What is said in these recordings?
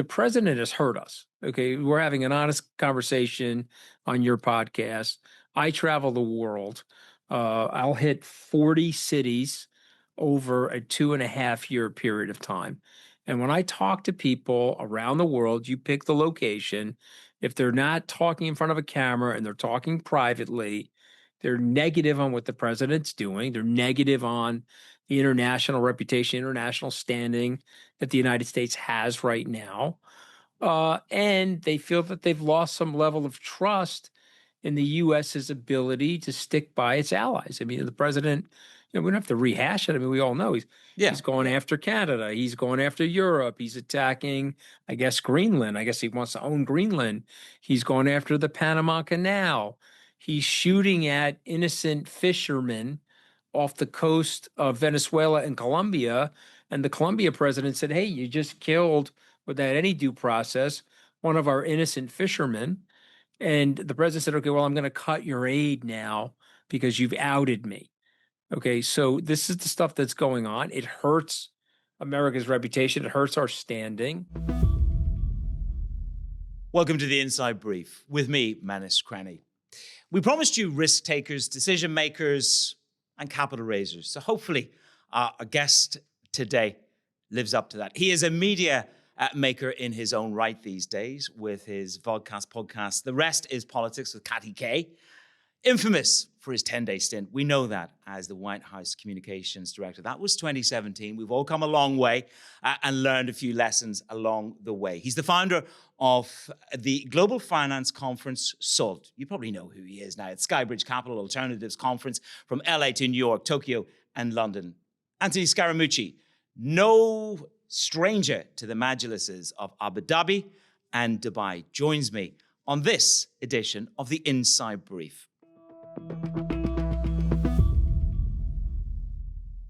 the president has hurt us. Okay, we're having an honest conversation on your podcast. I travel the world. I'll hit 40 cities over a 2.5 year period of time. And when I talk to people around the world, you pick the location. If they're not talking in front of a camera and they're talking privately, they're negative on what the president's doing. They're negative on the international reputation, international standing that the United States has right now. And they feel that they've lost some level of trust in the U.S.'s ability to stick by its allies. I mean, the president, we don't have to rehash it. I mean, we all know he's going after Canada. He's going after Europe. He's attacking, I guess, Greenland. I guess he wants to own Greenland. He's going after the Panama Canal. He's shooting at innocent fishermen off the coast of Venezuela and Colombia. And the Colombia president said, hey, you just killed, without any due process, one of our innocent fishermen. And the president said, okay, well, I'm going to cut your aid now because you've outed me. Okay, so this is the stuff that's going on. It hurts America's reputation. It hurts our standing. Welcome to the Inside Brief with me, Manus Cranny. We promised you risk takers, decision makers, and capital raisers. So hopefully our guest today lives up to that. He is a media maker in his own right these days with his vodcast podcast. The Rest is Politics with Kathy Kay. Infamous for his 10-day stint. We know that as the White House communications director. That was 2017. We've all come a long way and learned a few lessons along the way. He's the founder of the Global Finance Conference, SALT. You probably know who he is now. It's SkyBridge Capital Alternatives Conference from LA to New York, Tokyo, and London. Anthony Scaramucci, no stranger to the majlises of Abu Dhabi and Dubai, joins me on this edition of the Inside Brief.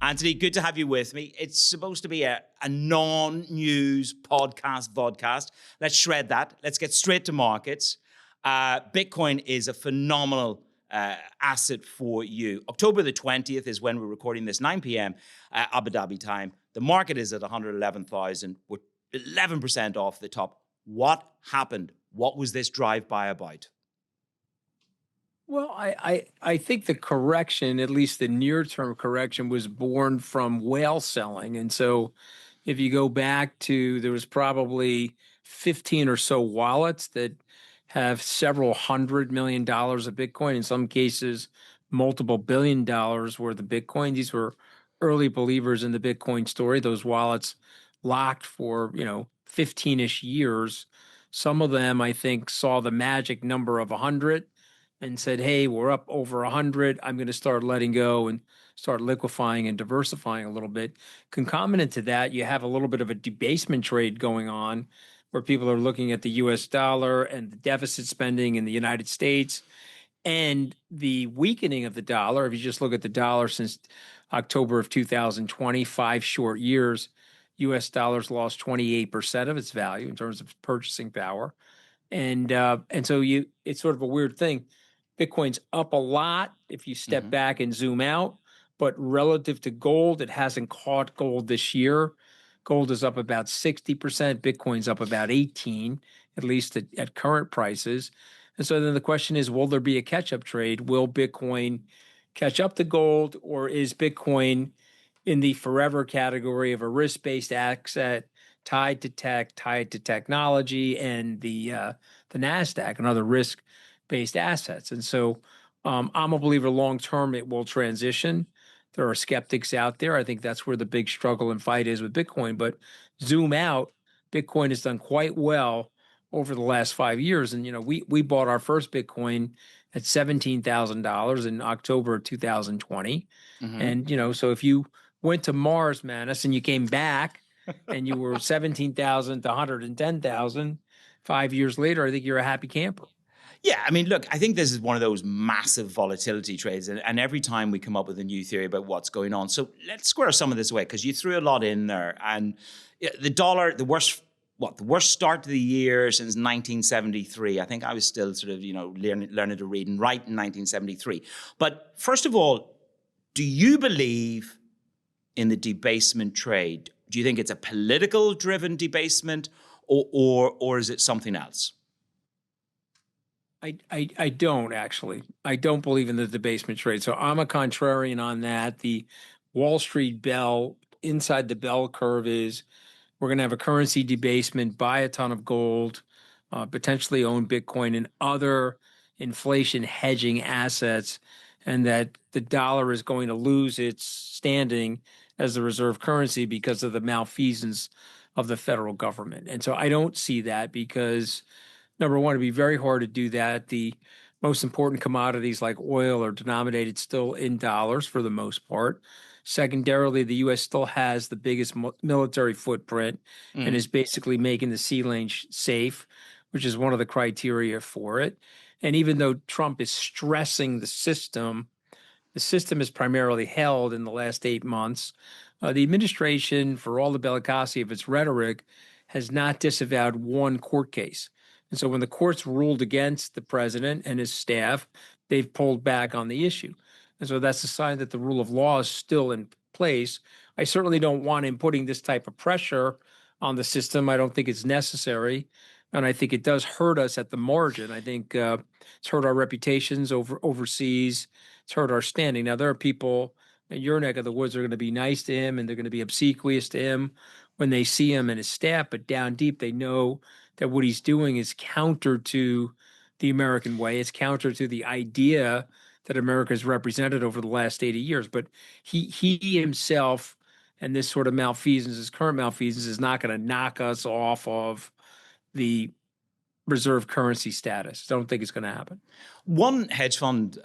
Anthony, good to have you with me. It's supposed to be a non-news podcast, vodcast. Let's shred that. Let's get straight to markets. Bitcoin is a phenomenal asset for you. October the 20th is when we're recording this, 9 p.m. Abu Dhabi time. The market is at 111,000. We're 11% off the top. What happened? What was this drive-by about? Well, I think the correction, at least the near-term correction, was born from whale selling. And so if you go back to, there was probably 15 or so wallets that have several $100 million of Bitcoin, in some cases, multiple $billion worth of Bitcoin. These were early believers in the Bitcoin story. Those wallets locked for, 15-ish years. Some of them, I think, saw the magic number of 100 and said, hey, we're up over 100. I'm going to start letting go and start liquefying and diversifying a little bit. Concomitant to that, you have a little bit of a debasement trade going on where people are looking at the US dollar and the deficit spending in the United States and the weakening of the dollar. If you just look at the dollar since October of 2020, 5 short years, US dollars lost 28% of its value in terms of purchasing power. And so it's sort of a weird thing. Bitcoin's up a lot if you step back and zoom out, but relative to gold, it hasn't caught gold this year. Gold is up about 60%. Bitcoin's up about 18, at least at current prices. And so then the question is, will there be a catch-up trade? Will Bitcoin catch up to gold, or is Bitcoin in the forever category of a risk-based asset tied to tech, tied to technology, and the NASDAQ and other risk-based assets? And so I'm a believer long-term it will transition. There are skeptics out there. I think that's where the big struggle and fight is with Bitcoin. But zoom out, Bitcoin has done quite well over the last 5 years. And, we bought our first Bitcoin at $17,000 in October of 2020. And, so if you went to Mars, Manus, and you came back and you were 17,000 to 110,000, 5 years later, I think you're a happy camper. Yeah, I mean, look, I think this is one of those massive volatility trades. And every time we come up with a new theory about what's going on. So let's square some of this away, because you threw a lot in there. And the dollar, the worst start to the year since 1973. I think I was still sort of, learning to read and write in 1973. But first of all, do you believe in the debasement trade? Do you think it's a political-driven debasement, or is it something else? I don't actually. I don't believe in the debasement trade. So I'm a contrarian on that. The Wall Street bell inside the bell curve is we're going to have a currency debasement, buy a ton of gold, potentially own Bitcoin and other inflation hedging assets, and that the dollar is going to lose its standing as the reserve currency because of the malfeasance of the federal government. And so I don't see that because number one, it'd be very hard to do that. The most important commodities like oil are denominated still in dollars for the most part. Secondarily, the U.S. still has the biggest military footprint and is basically making the sea lane safe, which is one of the criteria for it. And even though Trump is stressing the system is primarily held in the last 8 months. The administration, for all the bellicosity of its rhetoric, has not disavowed one court case. And so when the courts ruled against the president and his staff, they've pulled back on the issue. And so that's a sign that the rule of law is still in place. I certainly don't want him putting this type of pressure on the system. I don't think it's necessary. And I think it does hurt us at the margin. I think it's hurt our reputations overseas. It's hurt our standing. Now, there are people in your neck of the woods that are going to be nice to him and they're going to be obsequious to him when they see him and his staff, but down deep, they know that what he's doing is counter to the American way. It's counter to the idea that America has represented over the last 80 years. But he himself and this sort of malfeasance, his current malfeasance, is not going to knock us off of the reserve currency status. I don't think it's going to happen. One hedge fund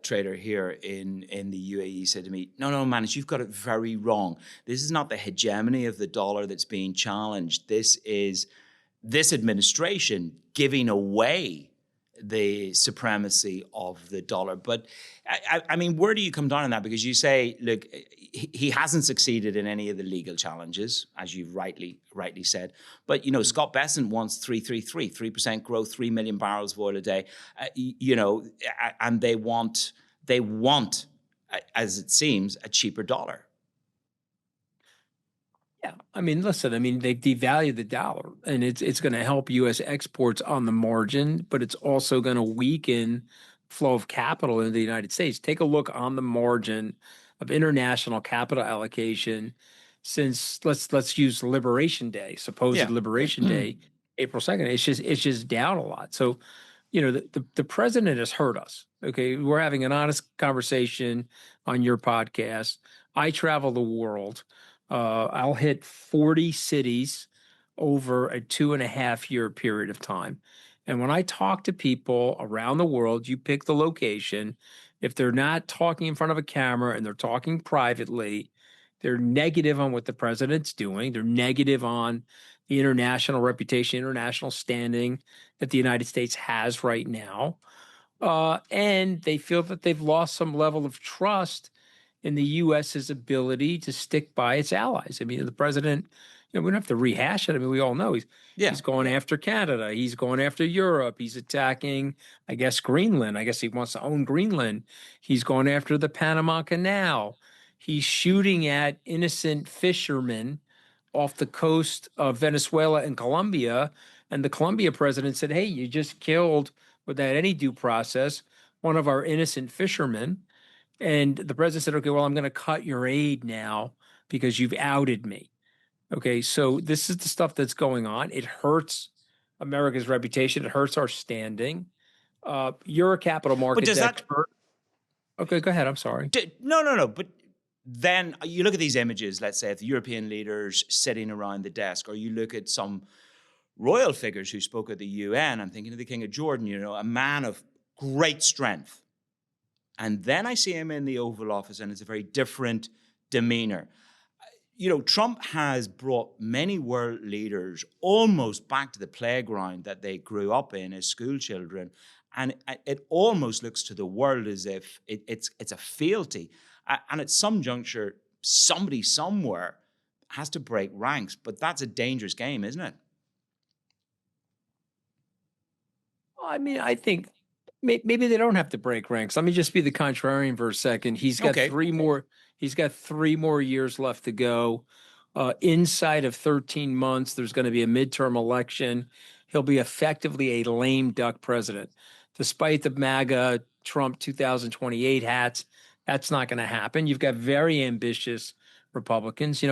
trader here in the UAE said to me, no, Manus, you've got it very wrong. This is not the hegemony of the dollar that's being challenged. This is this administration giving away the supremacy of the dollar. But I mean, where do you come down on that? Because you say, look, he hasn't succeeded in any of the legal challenges, as you've rightly said. But, you know, Scott Bessent wants 3% growth, 3 million barrels of oil a day, and they want, as it seems, a cheaper dollar. Yeah, I mean, listen, I mean, they've devalued the dollar and it's going to help U.S. exports on the margin, but it's also going to weaken flow of capital into the United States. Take a look on the margin of international capital allocation since let's use Liberation Day, supposed Liberation Day, April 2nd. It's just down a lot. So, you know, the president has hurt us. Okay, we're having an honest conversation on your podcast. I travel the world. I'll hit 40 cities over a 2.5 year period of time. And when I talk to people around the world, you pick the location. If they're not talking in front of a camera and they're talking privately, they're negative on what the president's doing. They're negative on the international reputation, international standing that the United States has right now. And they feel that they've lost some level of trust in the U.S.'s ability to stick by its allies. I mean, the president, you know, we don't have to rehash it. I mean, we all know he's going after Canada. He's going after Europe. He's attacking, I guess, Greenland. I guess he wants to own Greenland. He's going after the Panama Canal. He's shooting at innocent fishermen off the coast of Venezuela and Colombia. And the Colombia president said, hey, you just killed, without any due process, one of our innocent fishermen. And the president said, okay, well, I'm going to cut your aid now because you've outed me. Okay, so this is the stuff that's going on. It hurts America's reputation. It hurts our standing. You're a capital markets expert. Okay, go ahead. I'm sorry. No. But then you look at these images, let's say, of the European leaders sitting around the desk, or you look at some royal figures who spoke at the UN. I'm thinking of the King of Jordan, you know, a man of great strength. And then I see him in the Oval Office, and it's a very different demeanor. You know, Trump has brought many world leaders almost back to the playground that they grew up in as school children. And it almost looks to the world as if it's a fealty. And at some juncture, somebody somewhere has to break ranks. But that's a dangerous game, isn't it? I mean, I think maybe they don't have to break ranks. Let me just be the contrarian for a second. He's got 3 more. He's got 3 more years left to go. Inside of 13 months, there's going to be a midterm election. He'll be effectively a lame duck president. Despite the MAGA Trump 2028 hats, that's not going to happen. You've got very ambitious Republicans.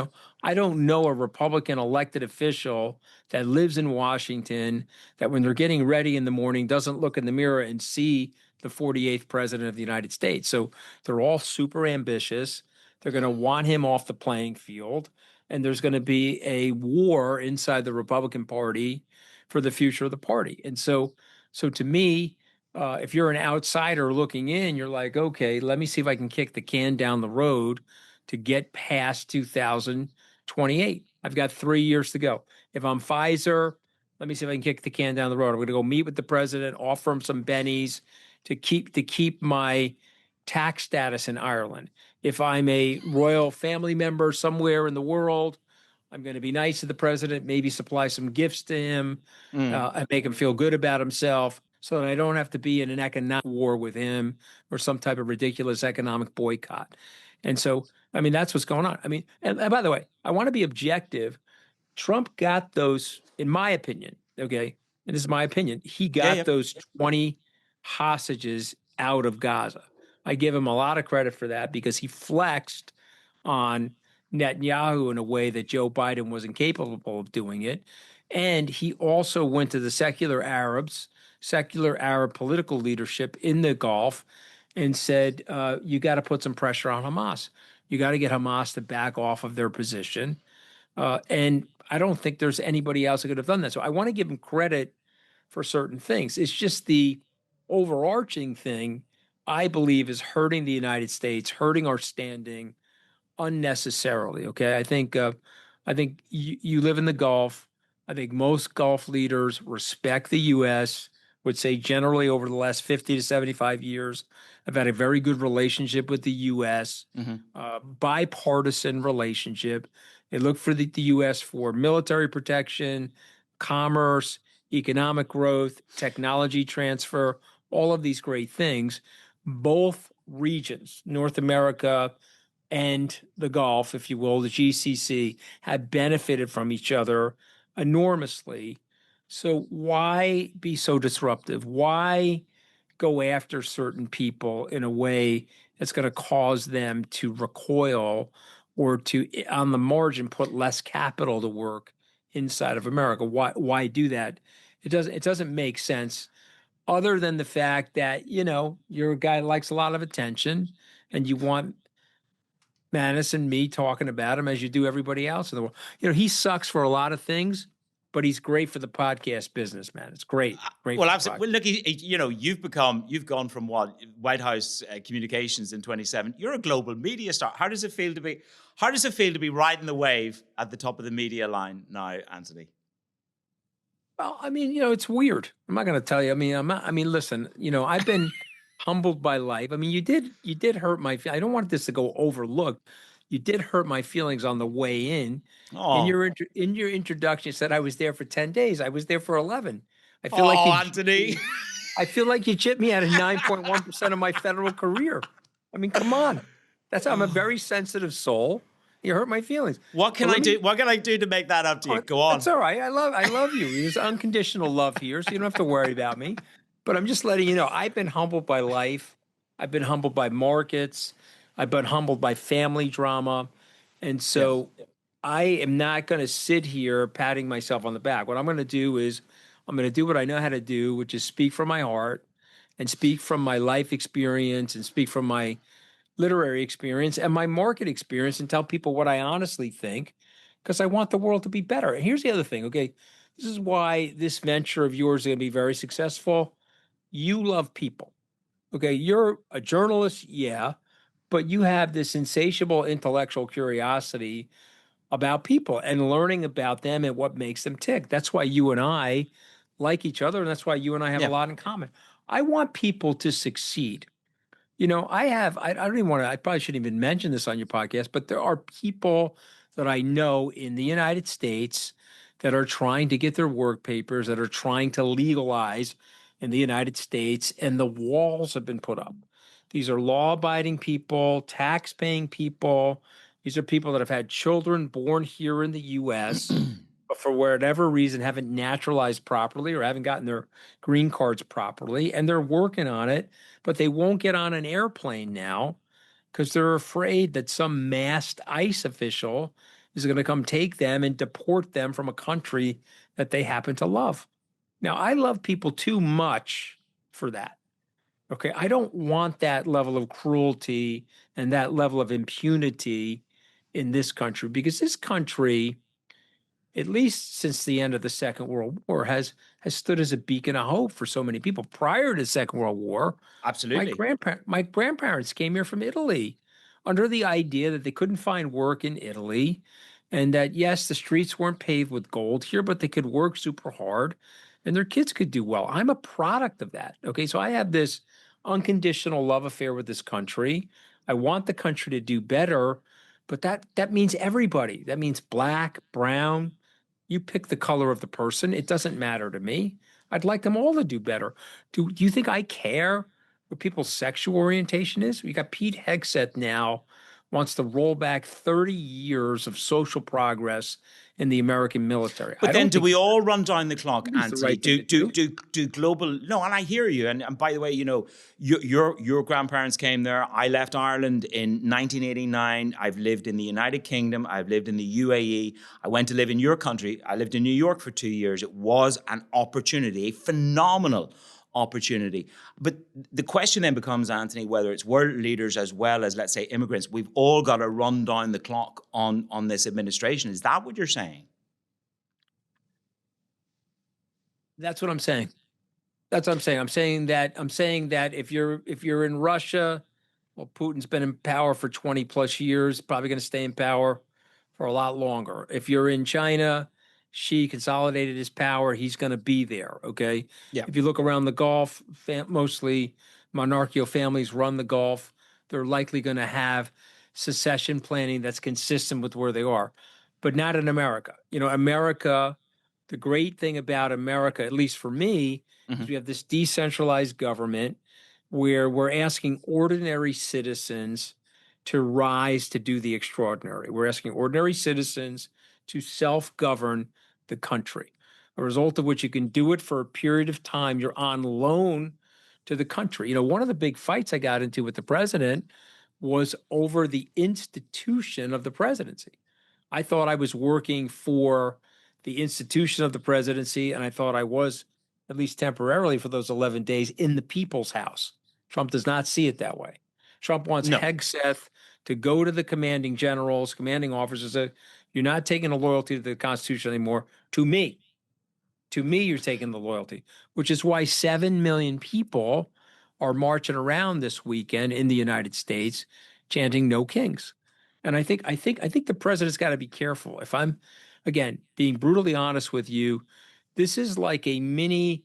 I don't know a Republican elected official that lives in Washington that when they're getting ready in the morning doesn't look in the mirror and see the 48th president of the United States. So they're all super ambitious. They're going to want him off the playing field, and there's going to be a war inside the Republican Party for the future of the party. And so to me, if you're an outsider looking in, you're like, okay, let me see if I can kick the can down the road to get past 2028. I've got 3 years to go. If I'm Pfizer, let me see if I can kick the can down the road. I'm going to go meet with the president, offer him some bennies to keep my tax status in Ireland. If I'm a royal family member somewhere in the world, I'm going to be nice to the president, maybe supply some gifts to him, and make him feel good about himself so that I don't have to be in an economic war with him or some type of ridiculous economic boycott. And so, I mean, that's what's going on. I mean, and by the way, I want to be objective. Trump got those, in my opinion, okay, and this is my opinion, he got those 20 hostages out of Gaza. I give him a lot of credit for that because he flexed on Netanyahu in a way that Joe Biden wasn't capable of doing it. And he also went to the secular Arab political leadership in the Gulf and said, you got to put some pressure on Hamas. You got to get Hamas to back off of their position. And I don't think there's anybody else that could have done that. So I want to give him credit for certain things. It's just the overarching thing, I believe, is hurting the United States, hurting our standing unnecessarily. Okay, I think you live in the Gulf. I think most Gulf leaders respect the U.S. Would say generally over the last 50 to 75 years, I've had a very good relationship with the U.S. Bipartisan relationship. They look for the U.S. for military protection, commerce, economic growth, technology transfer, all of these great things. Both regions, North America and the Gulf, if you will, the GCC, have benefited from each other enormously. So why be so disruptive? Why go after certain people in a way that's going to cause them to recoil or to, on the margin, put less capital to work inside of America? Why do that? It doesn't make sense other than the fact that, you're a guy that likes a lot of attention and you want Manus and me talking about him as you do everybody else in the world. He sucks for a lot of things, but he's great for the podcast business, man. It's great. Great. Well, absolutely. Well, look, you've gone from White House communications in 27. You're a global media star. How does it feel to be riding the wave at the top of the media line now, Anthony? Well, I mean, it's weird. I'm not going to tell you. Listen, I've been humbled by life. I mean, you did hurt my. I don't want this to go overlooked. You did hurt my feelings on the way in. Oh. In your introduction, you said I was there for 10 days. I was there for 11. I feel like Anthony. I feel like you chipped me out of 9.1% of my federal career. I mean, come on. I'm a very sensitive soul. You hurt my feelings. What can I do? What can I do to make that up to you? Go on. That's all right. I love you. There's unconditional love here, so you don't have to worry about me. But I'm just letting you know, I've been humbled by life. I've been humbled by markets. I've been humbled by family drama. And so I am not going to sit here patting myself on the back. What I'm going to do is I'm going to do what I know how to do, which is speak from my heart and speak from my life experience and speak from my literary experience and my market experience and tell people what I honestly think, because I want the world to be better. And here's the other thing, okay? This is why this venture of yours is going to be very successful. You love people, okay? You're a journalist, yeah, but you have this insatiable intellectual curiosity about people and learning about them and what makes them tick. That's why you and I like each other, and that's why you and I have a lot in common. I want people to succeed. I don't even want to, I probably shouldn't even mention this on your podcast, but there are people that I know in the United States that are trying to get their work papers, that are trying to legalize in the United States, and the walls have been put up. These are law-abiding people, tax-paying people These are people that have had children born here in the US, but for whatever reason haven't naturalized properly or haven't gotten their green cards properly, and they're working on it, but they won't get on an airplane now because they're afraid that some masked ICE official is going to come take them and deport them from a country that they happen to love. Now, I love people too much for that. Okay. I don't want that level of cruelty and that level of impunity in this country because this country, at least since the end of the Second World War, has stood as a beacon of hope for so many people. Prior to the Second World War, Absolutely. my grandparents came here from Italy under the idea that they couldn't find work in Italy, and that yes, the streets weren't paved with gold here, but they could work super hard, and their kids could do well. I'm a product of that. Okay, so I have this unconditional love affair with this country. I want the country to do better, but that means everybody. That means black, brown. You pick the color of the person. It doesn't matter to me. I'd like them all to do better. Do you think I care what people's sexual orientation is? We got Pete Hegseth now wants to roll back 30 years of social progress in the American military. But I then don't do think we all run down the clock, it's the Anthony? right thing to do. Do global no, and I hear you. And by the way, you know, your grandparents came there. I left Ireland in 1989. I've lived in the United Kingdom. I've lived in the UAE. I went to live in your country. I lived in New York for 2 years. It was an opportunity, a phenomenal opportunity. But the question then becomes, Anthony, whether it's world leaders as well as, let's say, immigrants, we've all got to run down the clock on this administration. Is that what you're saying? That's what I'm saying. That's what I'm saying. I'm saying that if you're in Russia, well, Putin's been in power for 20 plus years, probably going to stay in power for a lot longer. If you're in China, Xi consolidated his power, he's going to be there. Okay. Yeah. If you look around the Gulf, mostly monarchical families run the Gulf. They're likely going to have secession planning that's consistent with where they are, but not in America. America, the great thing about America, at least for me, is we have this decentralized government where we're asking ordinary citizens to rise to do the extraordinary. We're asking ordinary citizens to self-govern the country, a result of which you can do it for a period of time. You're on loan to the country. One of the big fights I got into with the president was over the institution of the presidency. I thought I was working for the institution of the presidency, and I thought I was, at least temporarily for those 11 days, in the people's house. Trump does not see it that way. Trump wants No. Hegseth to go to the commanding generals, commanding officers, say, you're not taking a loyalty to the Constitution anymore. To me, you're taking the loyalty, which is why 7 million people are marching around this weekend in the United States chanting "No Kings." And I think the president's got to be careful. If I'm, again, being brutally honest with you, this is like a mini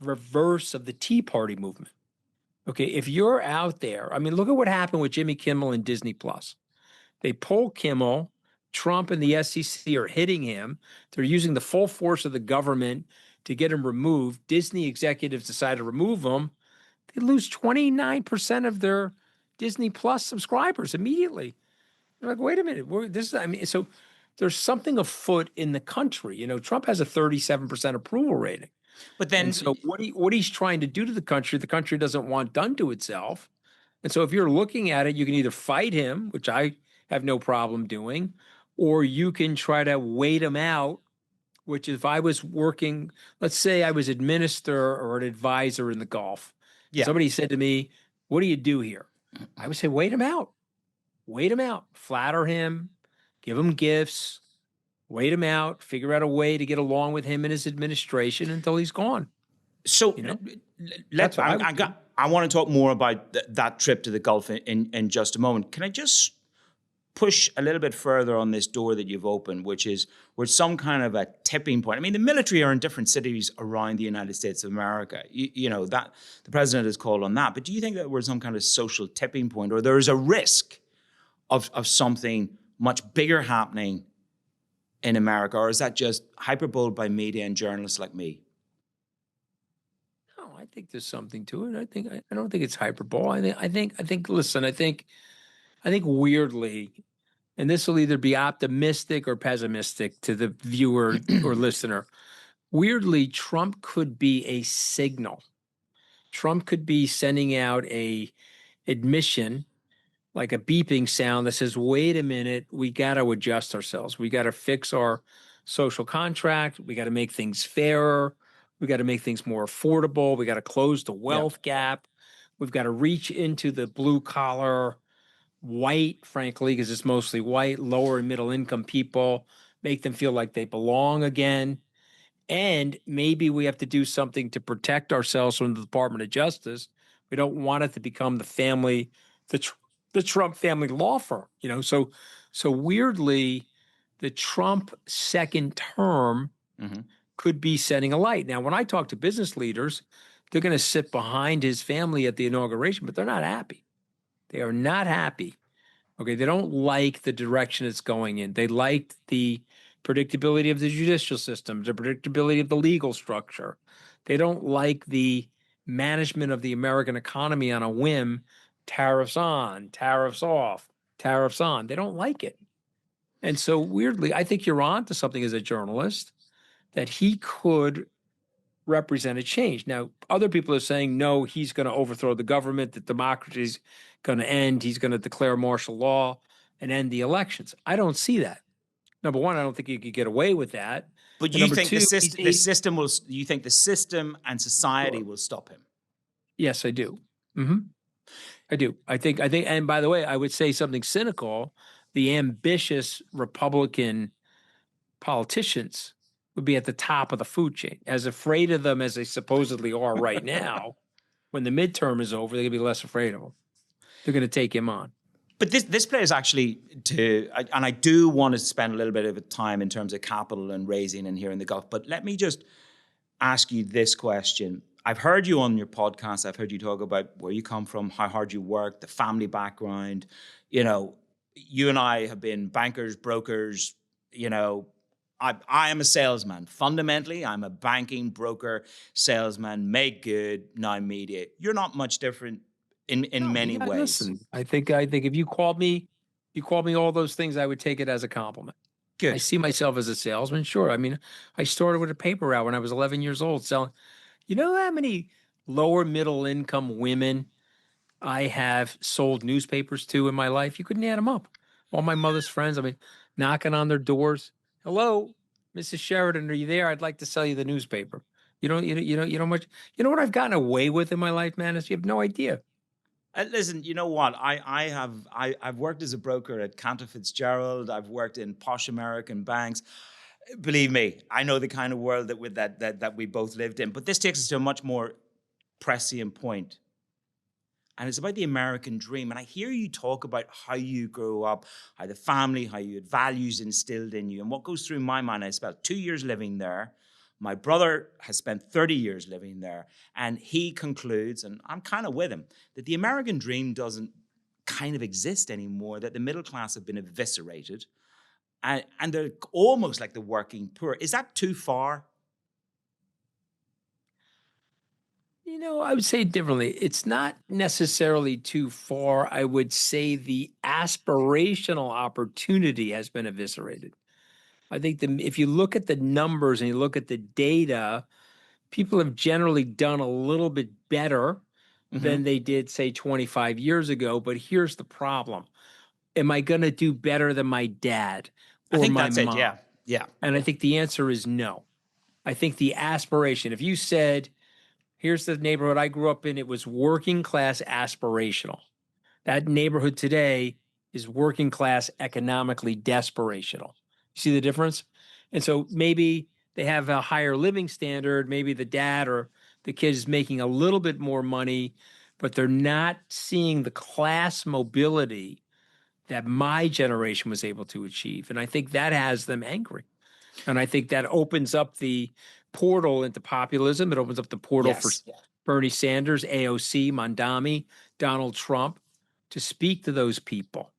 reverse of the Tea Party movement. Okay, if you're out there, I mean, look at what happened with Jimmy Kimmel and Disney Plus. They pull Kimmel. Trump and the SEC are hitting him. They're using the full force of the government to get him removed. Disney executives decide to remove him. They lose 29% of their Disney Plus subscribers immediately. They're like, wait a minute, so there's something afoot in the country. Trump has a 37% approval rating. But And then, so what he's trying to do to the country doesn't want done to itself. And so if you're looking at it, you can either fight him, which I have no problem doing, or you can try to wait him out, which if I was working, let's say I was administrator or an advisor in the Gulf, yeah. somebody said to me, what do you do here? I would say, wait him out. Wait him out. Flatter him. Give him gifts. Wait him out. Figure out a way to get along with him and his administration until he's gone. So That's what I would do. I want to talk more about that trip to the Gulf in just a moment. Can I just push a little bit further on this door that you've opened, which is we're some kind of a tipping point? I mean, the military are in different cities around the United States of America. You know, that the president has called on that. But do you think that we're some kind of social tipping point, or there is a risk of something much bigger happening in America, or is that just hyperbole by media and journalists like me? No, I think there's something to it. I don't think it's hyperbole. I think. Listen, I think weirdly, and this will either be optimistic or pessimistic to the viewer or listener. Weirdly, Trump could be a signal. Trump could be sending out a admission, like a beeping sound that says, wait a minute, we got to adjust ourselves. We got to fix our social contract. We got to make things fairer. We got to make things more affordable. We got to close the Yeah. wealth gap. We've got to reach into the blue collar, white, frankly, because it's mostly white, lower and middle income people, make them feel like they belong again. And maybe we have to do something to protect ourselves from the Department of Justice. We don't want it to become the Trump family law firm, So weirdly, the Trump second term could be setting a light. Now, when I talk to business leaders, they're going to sit behind his family at the inauguration, but they're not happy. They are not happy. Okay, they don't like the direction it's going in. They like the predictability of the judicial system, the predictability of the legal structure. They don't like the management of the American economy on a whim, tariffs on, tariffs off, tariffs on. They don't like it. And so weirdly, I think you're on to something as a journalist that he could represent a change. Now, other people are saying, no, he's going to overthrow the government, that democracy is going to end. He's going to declare martial law and end the elections. I don't see that. Number one, I don't think he could get away with that. But And you number think two, the system will? You think the system and society will stop him? Yes, I do. I do. I think, and by the way, I would say something cynical. The ambitious Republican politicians would be at the top of the food chain. As afraid of them as they supposedly are right now, when the midterm is over, they're going to be less afraid of him. They're going to take him on. But this plays actually and I do want to spend a little bit of time in terms of capital and raising and here in the Gulf. But let me just ask you this question. I've heard you on your podcast. I've heard you talk about where you come from, how hard you work, the family background. You and I have been bankers, brokers. I am a salesman. Fundamentally, I'm a banking broker, salesman, make good, now media. You're not much different in many ways. Listen, I think if you called me all those things, I would take it as a compliment. Good. I see myself as a salesman. Sure. I mean, I started with a paper route when I was 11 years old selling. You know how many lower middle income women I have sold newspapers to in my life? You couldn't add them up. All my mother's friends, I mean, knocking on their doors. Hello, Mrs. Sheridan, are you there? I'd like to sell you the newspaper. You know much. You know what I've gotten away with in my life, Manus? You have no idea. Listen, you know what? I've worked as a broker at Cantor Fitzgerald. I've worked in posh American banks. Believe me, I know the kind of world that we both lived in. But this takes us to a much more prescient point. And it's about the American dream. And I hear you talk about how you grew up, how the family, how you had values instilled in you. And what goes through my mind, I spent 2 years living there. My brother has spent 30 years living there. And he concludes, and I'm kind of with him, that the American dream doesn't kind of exist anymore, that the middle class have been eviscerated. And they're almost like the working poor. Is that too far? I would say it differently. It's not necessarily too far. I would say the aspirational opportunity has been eviscerated. I think if you look at the numbers and you look at the data, people have generally done a little bit better than they did, say, 25 years ago. But here's the problem. Am I going to do better than my dad or I think my that's mom? it, yeah. And I think the answer is no. I think the aspiration, if you said, here's the neighborhood I grew up in, it was working class aspirational. That neighborhood today is working class economically desperational. You see the difference? And so maybe they have a higher living standard. Maybe the dad or the kid is making a little bit more money, but they're not seeing the class mobility that my generation was able to achieve. And I think that has them angry. And I think that opens up the portal into populism. It opens up the portal for Bernie Sanders, AOC, Mondami, Donald Trump to speak to those people.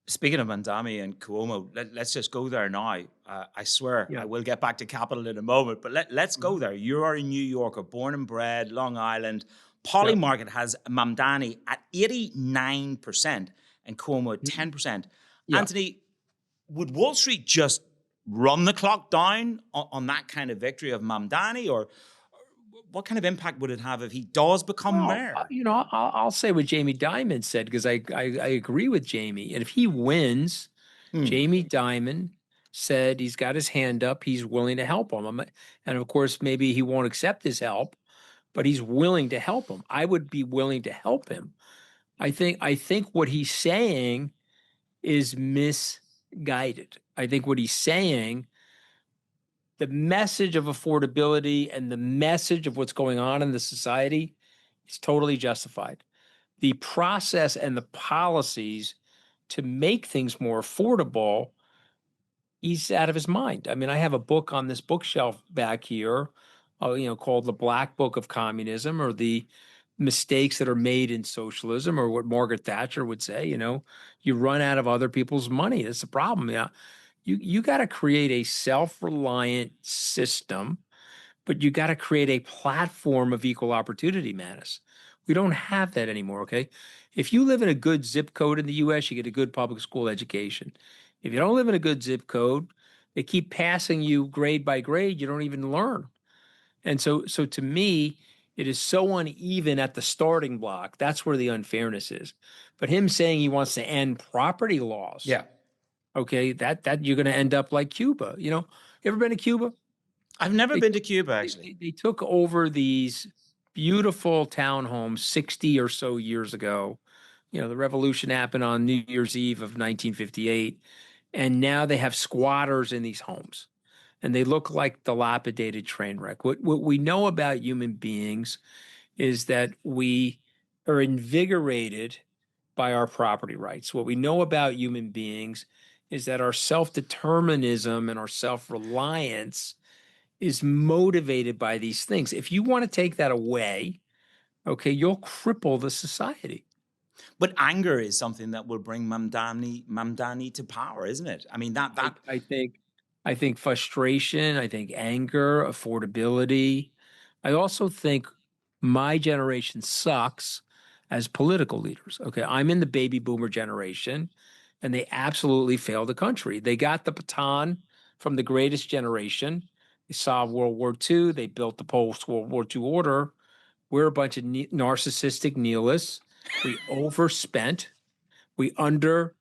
Speaking of Mondami and Cuomo, let's just go there now. I swear, I will get back to capital in a moment, but let's go there. You are a New Yorker, born and bred, Long Island. Polymarket has Mamdani at 89%. and Cuomo at 10%. Yeah. Anthony, would Wall Street just run the clock down on that kind of victory of Mamdani, or what kind of impact would it have if he does become Well, mayor? I'll say what Jamie Dimon said because I agree with Jamie. And if he wins, Hmm. Jamie Dimon said he's got his hand up. He's willing to help him. And of course, maybe he won't accept his help, but he's willing to help him. I would be willing to help him. I think what he's saying is misguided. I think what he's saying, the message of affordability and the message of what's going on in the society is totally justified. The process and the policies to make things more affordable, he's out of his mind. I mean, I have a book on this bookshelf back here, called The Black Book of Communism, or the mistakes that are made in socialism, or what Margaret Thatcher would say, you run out of other people's money. That's the problem. Yeah. You got to create a self-reliant system, but you got to create a platform of equal opportunity, Manus. We don't have that anymore, okay? If you live in a good zip code in the US, you get a good public school education. If you don't live in a good zip code, they keep passing you grade by grade, you don't even learn. And so to me, it is so uneven at the starting block. That's where the unfairness is. But him saying he wants to end property laws, Yeah. okay, that you're going to end up like Cuba. You ever been to Cuba? I've never They been to Cuba, actually. they took over these beautiful townhomes 60 or so years ago. The revolution happened on New Year's Eve of 1958, and now they have squatters in these homes, and they look like dilapidated train wreck. What we know about human beings is that we are invigorated by our property rights. What we know about human beings is that our self-determinism and our self-reliance is motivated by these things. If you want to take that away, okay, you'll cripple the society. But anger is something that will bring Mamdani to power, isn't it? I mean, that I think frustration, I think anger, affordability. I also think my generation sucks as political leaders. Okay, I'm in the baby boomer generation, and they absolutely failed the country. They got the baton from the greatest generation. They solved World War II. They built the post-World War II order. We're a bunch of narcissistic nihilists. We overspent. We undertaxed.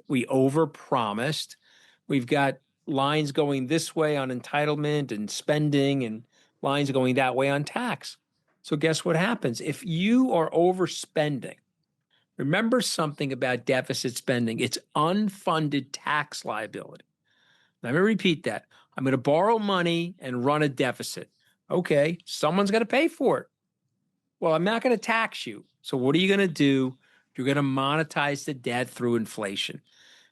We overpromised. We've got lines going this way on entitlement and spending, and lines going that way on tax. So guess what happens? If you are overspending, remember something about deficit spending. It's unfunded tax liability. Let me repeat that. I'm going to borrow money and run a deficit. Okay, someone's going to pay for it. Well, I'm not going to tax you. So what are you going to do? You're going to monetize the debt through inflation.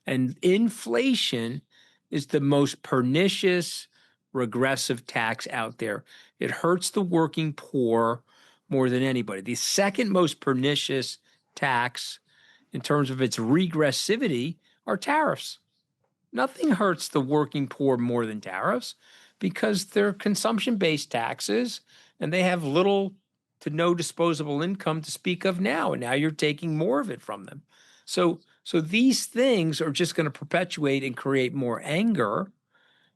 And inflation is the most pernicious, regressive tax out there. It hurts the working poor more than anybody. The second most pernicious tax in terms of its regressivity are tariffs. Nothing hurts the working poor more than tariffs because they're consumption-based taxes and they have little to no disposable income to speak of now. And now you're taking more of it from them. So these things are just going to perpetuate and create more anger.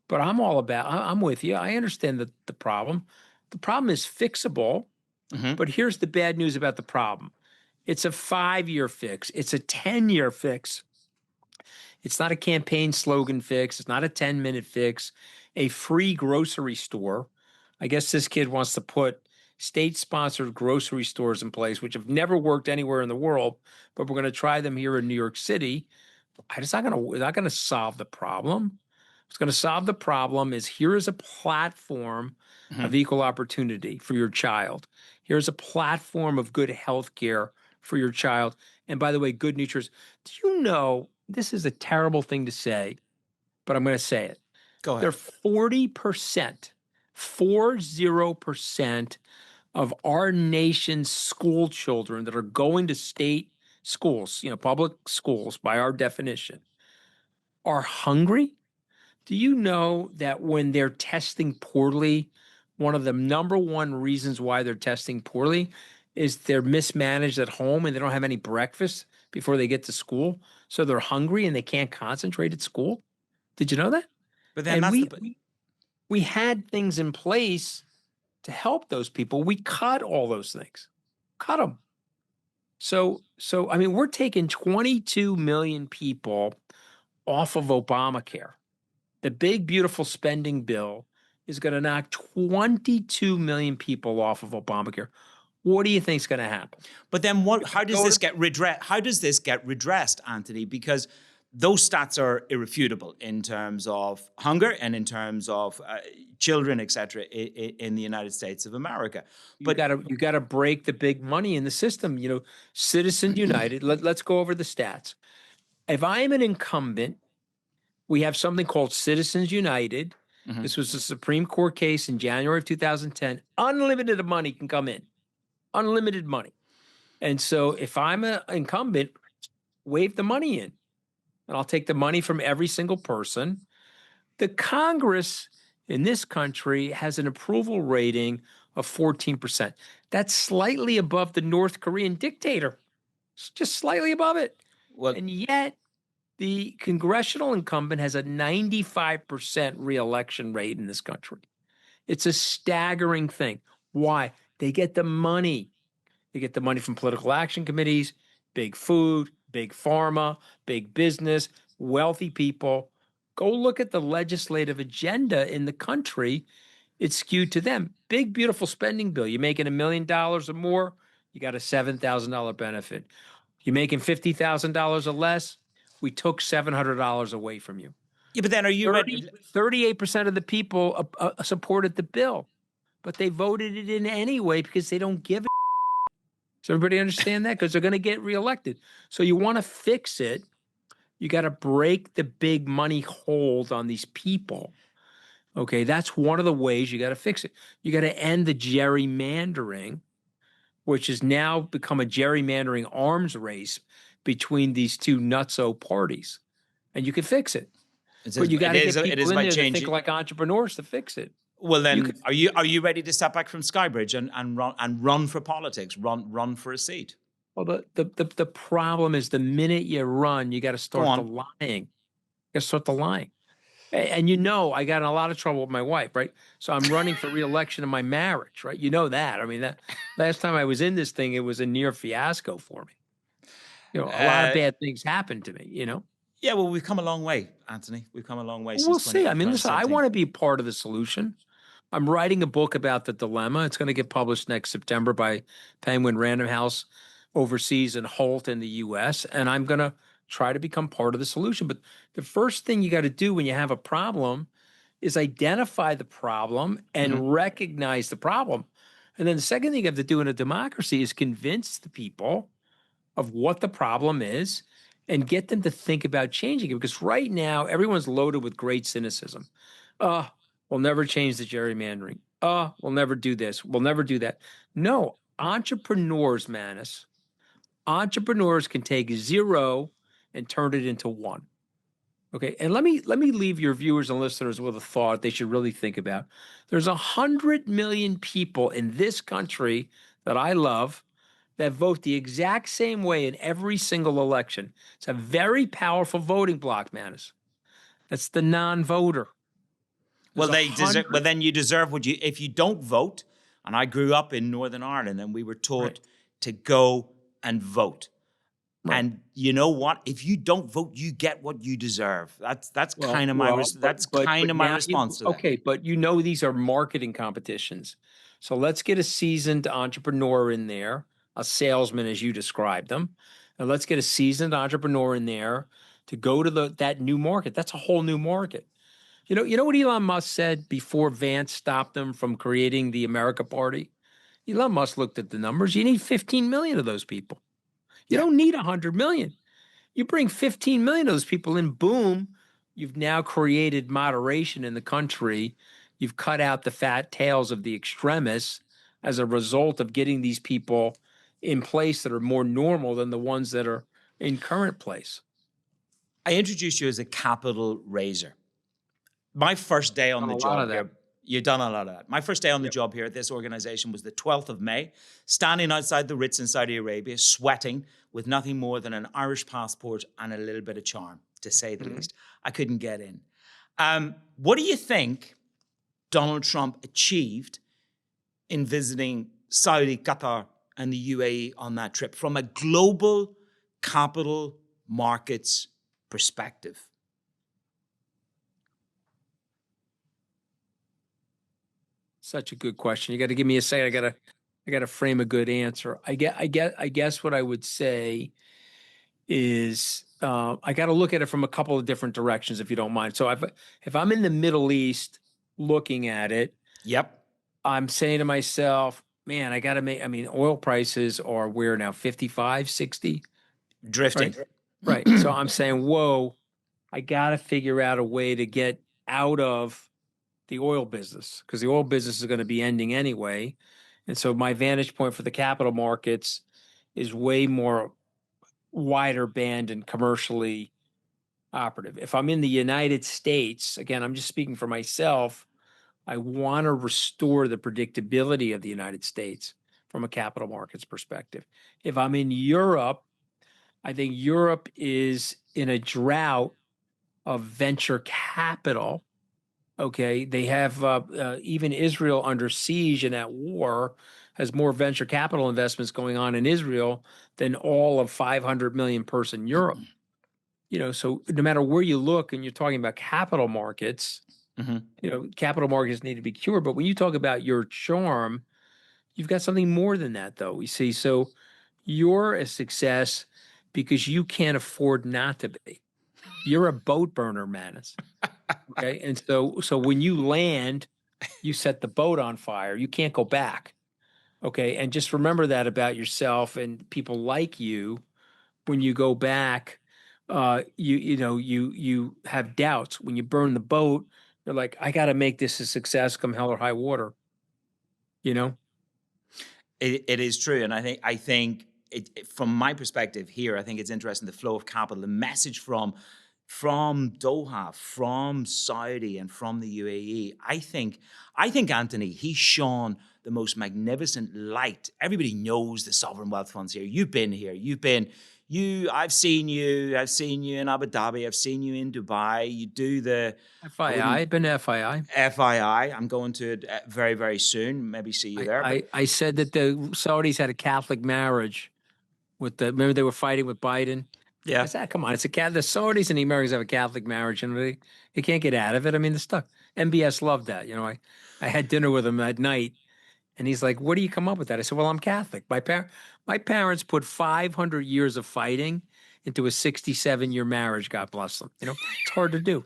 But I'm with you. I understand the problem. The problem is fixable. Mhm. But here's the bad news about the problem. It's a 5-year fix. It's a 10-year fix. It's not a campaign slogan fix. It's not a 10-minute fix. A free grocery store. I guess this kid wants to put state-sponsored grocery stores in place, which have never worked anywhere in the world, but we're going to try them here in New York City. It's not going to solve the problem. What's going to solve the problem is here is a platform of Mhm. equal opportunity for your child. Here's a platform of good health care for your child. And by the way, good nutrition. Do you know, this is a terrible thing to say, but I'm going to say it. Go There ahead. are 40%, 40% of our nation's school children that are going to state schools, public schools by our definition, are hungry. Do you know that when they're testing poorly, one of the number one reasons why they're testing poorly is they're mismanaged at home and they don't have any breakfast before they get to school. So they're hungry and they can't concentrate at school. Did you know that? But then And that's we had things in place to help those people. We cut all those things, cut them. So I mean, we're taking 22 million people off of Obamacare. The big, beautiful spending bill is going to knock 22 million people off of Obamacare. What do you think is going to happen? But then what? How does this get redressed? How does this get redressed, Anthony? Because those stats are irrefutable in terms of hunger and in terms of children, etc., in the United States of America. But you got to break the big money in the system. You know, Citizens United. Let's go over the stats. If I'm an incumbent, we have something called Citizens United. This was a Supreme Court case in January of 2010. Unlimited money can come in. Unlimited money. And so if I'm an incumbent, wave the money in. And I'll take the money from every single person. The Congress in this country has an approval rating of 14%. That's slightly above the North Korean dictator. It's just slightly above it. well, And yet the congressional incumbent has a 95% reelection rate in this country. It's a staggering thing. Why? They get the money. They get the money from political action committees, big food, big pharma, big business, wealthy people. Go look at the legislative agenda in the country. It's skewed to them. Big, beautiful spending bill. You're making $1 million or more, you got a $7,000 benefit. You're making $50,000 or less, we took $700 away from you. yeah, but then are you ready? 38% of the people supported the bill, but they voted it in anyway because they don't give a. Does everybody understand that? Because they're going to get reelected. So you want to fix it. You got to break the big money hold on these people. Okay, that's one of the ways you got to fix it. You got to end the gerrymandering, which has now become a gerrymandering arms race between these two nutso parties. And you can fix it. But you got to get people in there to think like entrepreneurs to fix it. Well, then, are you ready to step back from SkyBridge and run for politics, run for a seat? Well, the problem is the minute you run, you got to start the lying. You got to start the lying. And you know, I got in a lot of trouble with my wife, right? So I'm running for re-election in my marriage, right? You know that. I mean, that last time I was in this thing, it was a near fiasco for me. You know, a lot of bad things happened to me, you know? Yeah, well, we've come a long way, Anthony. We've come a long way. We'll see. I mean, listen, I want to be part of the solution. I'm writing a book about the dilemma. It's going to get published next September by Penguin Random House overseas and Holt in the U.S. And I'm going to try to become part of the solution. But the first thing you got to do when you have a problem is identify the problem and recognize the problem. And then the second thing you have to do in a democracy is convince the people of what the problem is and get them to think about changing it. Because right now, everyone's loaded with great cynicism. We'll never change the gerrymandering. We'll never do this. We'll never do that. No, entrepreneurs, Manus, entrepreneurs can take 0 and turn it into 1. Okay, and let me leave your viewers and listeners with a thought they should really think about. There's 100 million people in this country that I love that vote the exact same way in every single election. It's a very powerful voting bloc, Manus. That's the non-voter. Well, then you deserve what you. If you don't vote, and I grew up in Northern Ireland, and we were taught to go and vote. Right. And you know what? If you don't vote, you get what you deserve. That's kind of my response to that. Okay, but you know these are marketing competitions, so let's get a seasoned entrepreneur in there, a salesman as you described them, and let's get a seasoned entrepreneur in there to go to that new market. That's a whole new market. You know what Elon Musk said before Vance stopped them from creating the America Party? Elon Musk looked at the numbers. You need 15 million of those people. You don't need 100 million. You bring 15 million of those people in, boom, you've now created moderation in the country. You've cut out the fat tails of the extremists as a result of getting these people in place that are more normal than the ones that are in current place. I introduced you as a capital raiser. My first day on the job here, You've done a lot of that. My first day on the Yep. job here at this organization was the 12th of May, standing outside the Ritz in Saudi Arabia, sweating with nothing more than an Irish passport and a little bit of charm, to say the least. I couldn't get in. What do you think Donald Trump achieved in visiting Saudi, Qatar, and the UAE on that trip from a global capital markets perspective? Such a good question. You got to give me a second. I gotta frame a good answer. I guess what I would say is I got to look at it from a couple of different directions, if you don't mind. So if I'm in the Middle East looking at it, Yep. I'm saying to myself, man, I got to make, I mean, oil prices are where now, 55, 60, Drifting. right? Right. So I'm saying, whoa, I got to figure out a way to get out of the oil business because the oil business is going to be ending anyway. And so my vantage point for the capital markets is way more wider band and commercially operative. If I'm in the United States, again, I'm just speaking for myself, I want to restore the predictability of the United States from a capital markets perspective. If I'm in Europe, I think Europe is in a drought of venture capital. Okay, they have even Israel under siege and at war has more venture capital investments going on in Israel than all of 500 million person Europe. You know, so no matter where you look and you're talking about capital markets, you know, capital markets need to be cured. But when you talk about your charm, you've got something more than that, though. You see, so you're a success because you can't afford not to be. You're a boat burner, Manus. Okay. And so when you land, you set the boat on fire. You can't go back. Okay. And just remember that about yourself and people like you. When you go back, you have doubts. When you burn the boat, you're like, I got to make this a success come hell or high water. You know? It is true, and I think from my perspective here, I think it's interesting the flow of capital, the message from Doha, from Saudi, and from the UAE. I think Anthony, he's shone the most magnificent light. Everybody knows the sovereign wealth funds here. You've been here. I've seen you in Abu Dhabi. I've seen you in Dubai. You do the FII, I've been to FII. FII. I'm going to it very, very soon. Maybe see you there. I said that the Saudis had a Catholic marriage with remember they were fighting with Biden? Yeah. I said, come on, the Saudis and the Americans have a Catholic marriage and they can't get out of it. I mean, the stuff, MBS loved that. You know, I had dinner with him at night and he's like, where do you come up with that? I said, well, I'm Catholic. My parents put 500 years of fighting into a 67-year marriage. God bless them. You know, it's hard to do.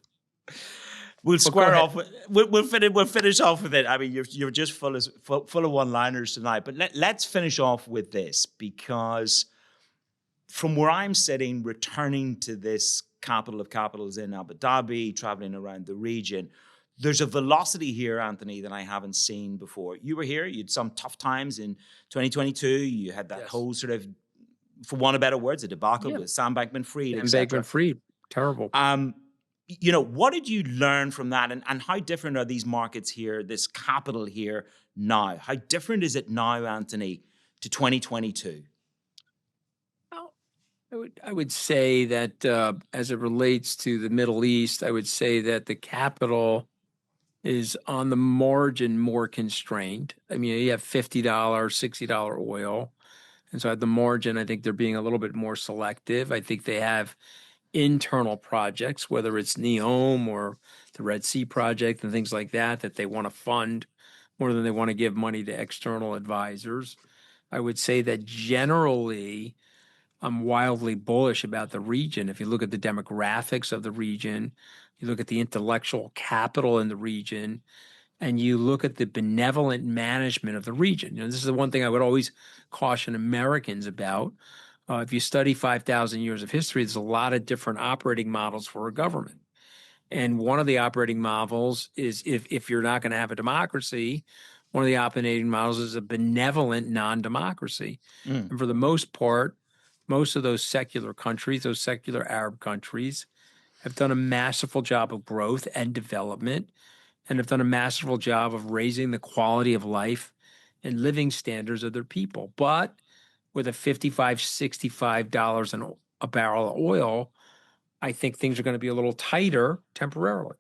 We'll square off. We'll finish off with it. I mean, you're just full of one-liners tonight. But let's finish off with this because from where I'm sitting, returning to this capital of capitals in Abu Dhabi, traveling around the region, there's a velocity here, Anthony, that I haven't seen before. You were here. You had some tough times in 2022. You had that whole sort of, for want of better words, a debacle with Sam Bankman-Fried, et cetera. Bankman-Fried, terrible. You know, what did you learn from that? And how different are these markets here, this capital here now? How different is it now, Anthony, to 2022? Well, I would say that as it relates to the Middle East, I would say that the capital is on the margin more constrained. I mean, you have $50, $60 oil. And so at the margin, I think they're being a little bit more selective. I think they have internal projects, whether it's NEOM or the Red Sea project and things like that, that they want to fund more than they want to give money to external advisors. I would say that generally, I'm wildly bullish about the region. If you look at the demographics of the region, you look at the intellectual capital in the region, and you look at the benevolent management of the region. You know, this is the one thing I would always caution Americans about. If you study 5,000 years of history, there's a lot of different operating models for a government. And one of the operating models is if you're not going to have a democracy, one of the operating models is a benevolent non-democracy. And for the most part, most of those secular countries, those secular Arab countries, have done a masterful job of growth and development. and have done a masterful job of raising the quality of life and living standards of their people. But with a $55, $65 a barrel of oil, I think things are going to be a little tighter temporarily.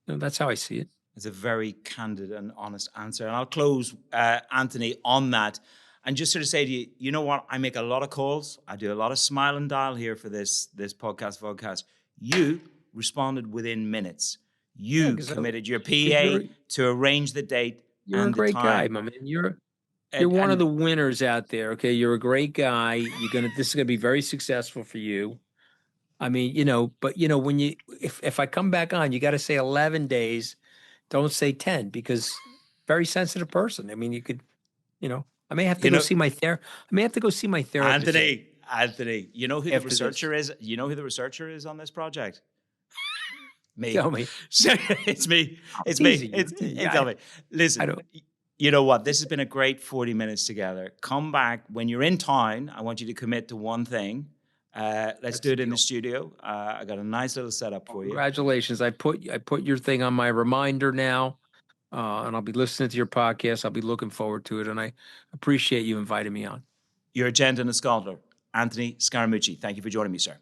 That's how I see it. It's a very candid and honest answer. And I'll close, Anthony, on that. And just sort of say to you, you know what? I make a lot of calls. I do a lot of smile and dial here for this podcast. You responded within minutes. You committed your PA to arrange the date. You're a great guy, my man. You're one of the winners out there. Okay, you're a great guy. This is gonna be very successful for you. I mean, but when if I come back on, you got to say 11 days. Don't say 10 because very sensitive person. I mean, you could, I may have to go see my therapist. I may have to go see my therapist. Anthony, you know who the researcher is? You know who the researcher is on this project? Me. Tell me. It's me. It's me. Tell me. Listen, you know what? This has been a great 40 minutes together. Come back when you're in town. I want you to commit to one thing. Let's do it in the studio. I got a nice little setup for you. Congratulations. I put your thing on my reminder now, and I'll be listening to your podcast. I'll be looking forward to it, and I appreciate you inviting me on. You're a gent and a scholar. Anthony Scaramucci, thank you for joining me, sir.